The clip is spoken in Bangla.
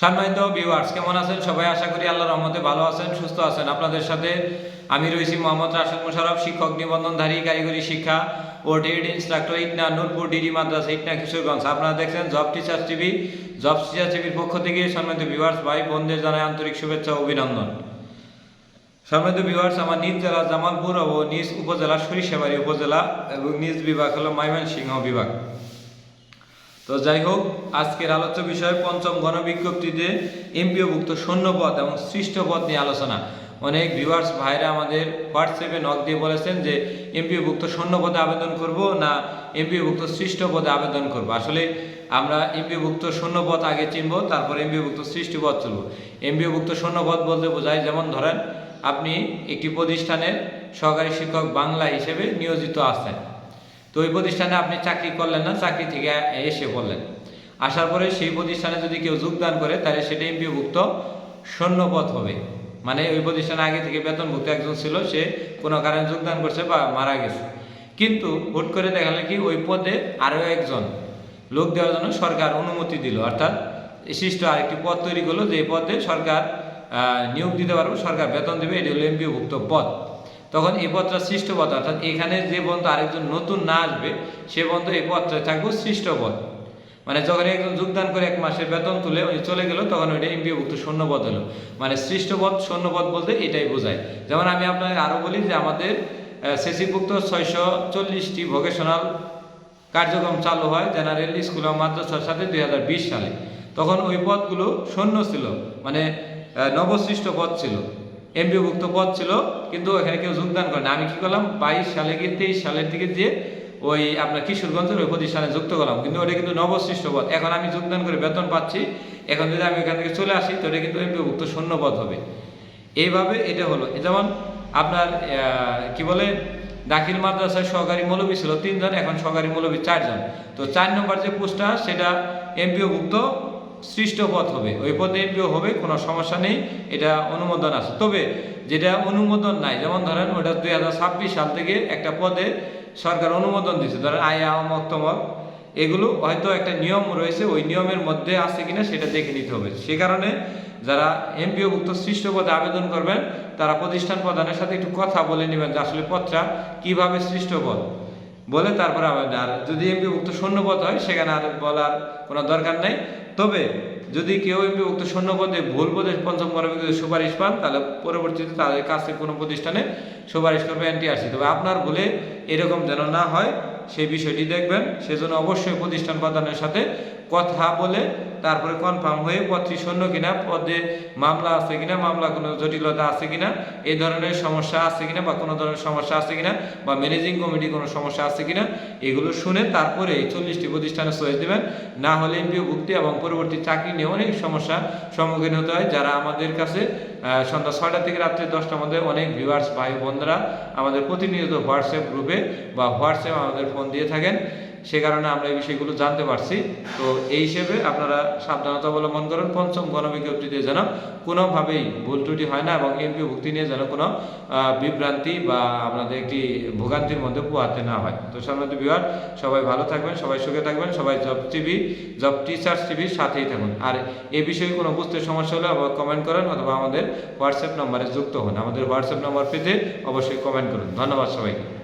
সম্মানিত ভিউয়ার্স, কেমন আছেন সবাই? আশা করি আল্লাহর রহমতে ভালো আছেন, সুস্থ আছেন। আপনাদের সাথে আমি রয়েছি মোহাম্মদ রাশেদ মোশাররফ, শিক্ষক নিবন্ধনধারী, কারিগরি শিক্ষা ও trade instructor, Itna Nurpur DD মাদ্রাসা, ইটনা কিশোরগঞ্জ। আপনারা দেখছেন job teachers TV. Job teachers টিভির পক্ষ থেকে সম্মানিত ভিউয়ার্স ভাই বোনদের জানাই আন্তরিক শুভেচ্ছা ও অভিনন্দন। সম্মানিত ভিউয়ার্স, আমার নিজ জেলা জামালপুর ও নিজ উপজেলা সরিষাবাড়ী উপজেলা এবং নিজ বিভাগ হলো ময়মনসিংহ বিভাগ। তো যাই হোক, আজকের আলোচ্য বিষয় পঞ্চম গণবিজ্ঞপ্তিতে এমপিওভুক্ত শূন্যপদ এবং সৃষ্ট পদ নিয়ে আলোচনা। অনেক ভিউয়ার্স ভাইরা আমাদের হোয়াটসঅ্যাপে নক দিয়ে বলেছেন যে এমপিওভুক্ত শূন্যপদে আবেদন করব না এমপিওভুক্ত সৃষ্ট পদে আবেদন করব। আসলে আমরা এমপিওভুক্ত শূন্যপদ আগে চিনব, তারপর এমপিওভুক্ত সৃষ্টি পদ চলব। এমপিওভুক্ত শূন্যপদ বলতে বোঝায়, যেমন ধরেন আপনি একটি প্রতিষ্ঠানের সহকারী শিক্ষক বাংলা হিসেবে নিয়োজিত আছেন। তো ওই প্রতিষ্ঠানে আপনি চাকরি করলেন না, চাকরি থেকে এসে পড়লেন। আসার পরে সেই প্রতিষ্ঠানে যদি কেউ যোগদান করে তাহলে সেটা এমপিওভুক্ত শূন্যপদ হবে। মানে ওই প্রতিষ্ঠানে আগে থেকে বেতনভুক্ত একজন ছিল, সে কোনো কারণে যোগদান করছে বা মারা গেছে, কিন্তু হুট করে দেখালে কি ওই পদে আরও একজন লোক দেওয়ার জন্য সরকার অনুমতি দিল, অর্থাৎ সৃষ্ট আরেকটি পদ তৈরি করলো যে পদে সরকার নিয়োগ দিতে পারবো, সরকার বেতন দেবে, এটি হলো এমপিওভুক্ত পদ। তখন এই পদটা সৃষ্ট পদ, অর্থাৎ এখানে যে পর্যন্ত আরেকজন নতুন না আসবে সে পর্যন্ত এই পদটা থাকবে সৃষ্ট পদ। মানে যখন একজন যোগদান করে এক মাসের বেতন তুলে উনি চলে গেল, তখন ওইটা এমপিওভুক্ত শূন্যপদ হলো। মানে সৃষ্ট পদ শূন্যপদ বলতে এটাই বোঝায়। যেমন আমি আপনাকে আরও বলি যে আমাদের সিসিভুক্ত 640টি ভোকেশনাল কার্যক্রম চালু হয় জেনারেল স্কুল ও মাদ্রাসার সাথে 2020 সালে। তখন ওই পদগুলো শূন্য ছিল, মানে নবসৃষ্ট পদ ছিল, এমপিওভুক্ত পদ ছিল, কিন্তু এখানে কেউ যোগদান করে না। আমি কি করলাম, 22 সালে গিয়ে 23 সালের দিকে দিয়ে ওই আপনার কিশোরগঞ্জের ওই প্রতিষ্ঠানে যুক্ত করলাম, কিন্তু ওটা কিন্তু নবসৃষ্ট পদ। এখন আমি যোগদান করে বেতন পাচ্ছি, এখন যদি আমি এখান থেকে চলে আসি তো এটা কিন্তু এমপিওভুক্ত শূন্য পদ হবে। এইভাবে এটা হলো। যেমন আপনার কি বলে, দাখিল মাদ্রাসায় সহকারী মৌলবী ছিল 3 জন, এখন সহকারী মৌলবী 4 জন। তো 4 নম্বর যে পোস্টটা সেটা এমপিওভুক্ত সৃষ্ট পদ হবে, ওই পদে এমপিও হবে, কোনো সমস্যা নেই, এটা অনুমোদন আছে। তবে যেটা অনুমোদন নাই, যেমন ধরেন ওটা 2026 সাল থেকে একটা পদে সরকার অনুমোদন দিচ্ছে, ধরেন আমক তমক, এগুলো হয়তো একটা নিয়ম রয়েছে, ওই নিয়মের মধ্যে আছে কিনা সেটা দেখে নিতে হবে। সে কারণে যারা এমপিওভুক্ত সৃষ্ট পদে আবেদন করবেন তারা প্রতিষ্ঠান প্রধানের সাথে একটু কথা বলে নেবেন যে আসলে পদটা কীভাবে সৃষ্ট পদ বলে তারপরে আবেদন। আর যদি এমপিওভুক্ত শূন্যপদ হয় সেখানে আর বলার কোনো দরকার নাই। তবে যদি কেউ এমপিওভুক্ত শূন্যপদে ভুল পদে পঞ্চম গণবিজ্ঞপ্তিতে সুপারিশ পান, তাহলে পরবর্তীতে তাদের কাছে কোনো প্রতিষ্ঠানে সুপারিশ করবে এনটিআরসি। তবে আপনার ভুলে এরকম যেন না হয় সেই বিষয়টি দেখবেন। সেজন্য অবশ্যই প্রতিষ্ঠান প্রধানের সাথে কথা বলে তারপরে কনফার্ম হয়ে পদটি শূন্য কিনা, পদে মামলা আছে কিনা, মামলা কোনো জটিলতা আছে কিনা, এই ধরনের সমস্যা আছে কিনা বা কোনো ধরনের সমস্যা আছে কিনা, বা ম্যানেজিং কমিটি কোনো সমস্যা আছে কিনা, এগুলো শুনে তারপরে এই 40টি প্রতিষ্ঠানে চয়েস দেবেন। না হলে এমপিওভুক্তি এবং পরবর্তী চাকরি নিয়ে অনেক সমস্যার সম্মুখীন হতে হয়। যারা আমাদের কাছে সন্ধ্যা 6টা থেকে রাত্রি 10টার মধ্যে অনেক ভিউয়ার্স ভাই বোনরা আমাদের প্রতিনিয়ত হোয়াটসঅ্যাপ গ্রুপে বা হোয়াটসঅ্যাপ আমাদের ফোন দিয়ে থাকেন, সে কারণে আমরা এই বিষয়গুলো জানতে পারছি। তো এই হিসেবে আপনারা সাবধানতা অবলম্বন করেন, পঞ্চম গণবিজ্ঞপ্তিতে যেন কোনোভাবেই ভুল ত্রুটি হয় না এবং এমপিওভুক্তি নিয়ে যেন কোনো বিভ্রান্তি বা আপনাদের একটি ভোগান্তির মধ্যে পোহাতে না হয়। তো সম্মানিত ভিউয়ার, সবাই ভালো থাকবেন, সবাই সুখে থাকবেন, সবাই জব টিচার্স টিভির সাথেই থাকুন। আর এই বিষয়ে কোনো বুঝতে সমস্যা হলে আবার কমেন্ট করেন অথবা আমাদের হোয়াটসঅ্যাপ নম্বরে যুক্ত হন। আমাদের হোয়াটসঅ্যাপ নম্বর পেতে অবশ্যই কমেন্ট করুন। ধন্যবাদ সবাইকে।